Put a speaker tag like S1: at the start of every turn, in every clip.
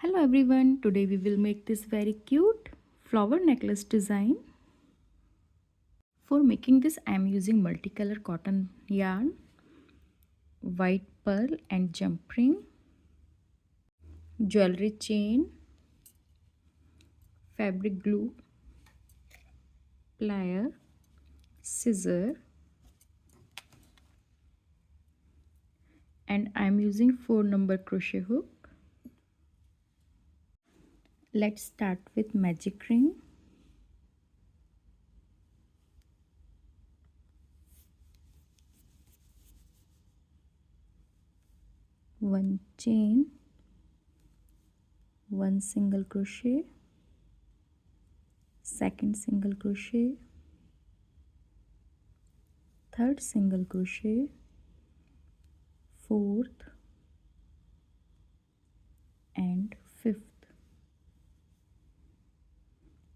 S1: Hello everyone, today we will make this very cute flower necklace design. For making this I am using multicolor cotton yarn, white pearl and jump ring, jewelry chain, fabric glue, plier, scissor, and I am using 4-number crochet hook. Let's start with magic ring. One chain, one single crochet, second single crochet, third single crochet, fourth and fifth.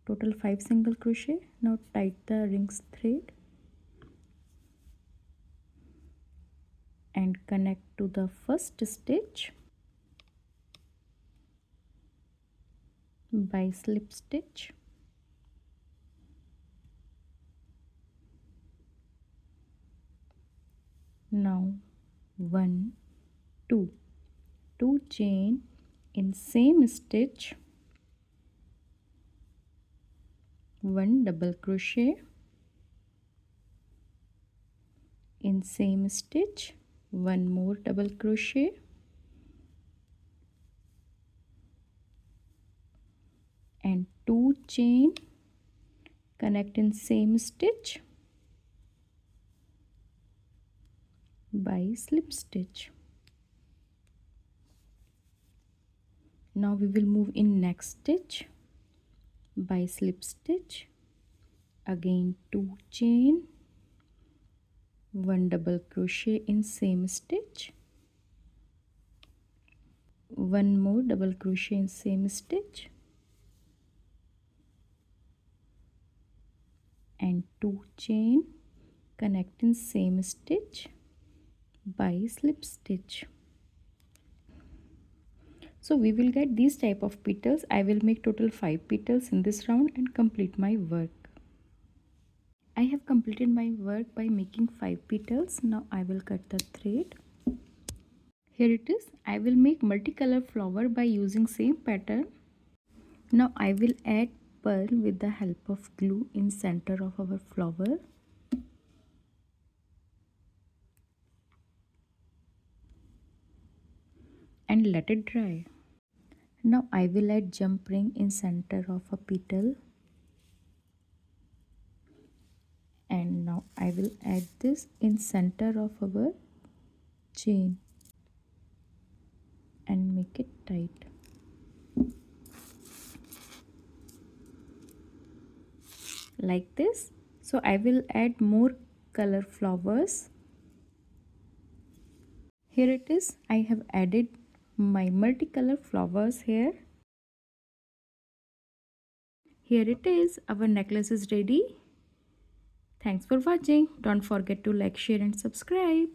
S1: Total 5 single crochet. Now tight the rings thread and connect to the first stitch by slip stitch. Now 1 2 chain in same stitch, 1 double crochet in same stitch, 1 more double crochet, and 2 chain, connect in same stitch by slip stitch. Now we will move in next stitch by slip stitch, again 2 chain, 1 double crochet in same stitch, 1 more double crochet in same stitch, and 2 chain, connect in same stitch by slip stitch. So we will get these type of petals. I will make total 5 petals in this round and complete my work. I have completed my work by making 5 petals. Now I will cut the thread. Here it is. I will make multicolor flower by using same pattern. Now I will add pearl with the help of glue in center of our flower. And let it dry. Now I will add jump ring in center of a petal. And now I will add this in center of our chain and make it tight. Like this. So I will add more color flowers. Here it is. I have added my multicolor flowers here. Here it is. Our necklace is ready. Thanks for watching. Don't forget to like, share and subscribe.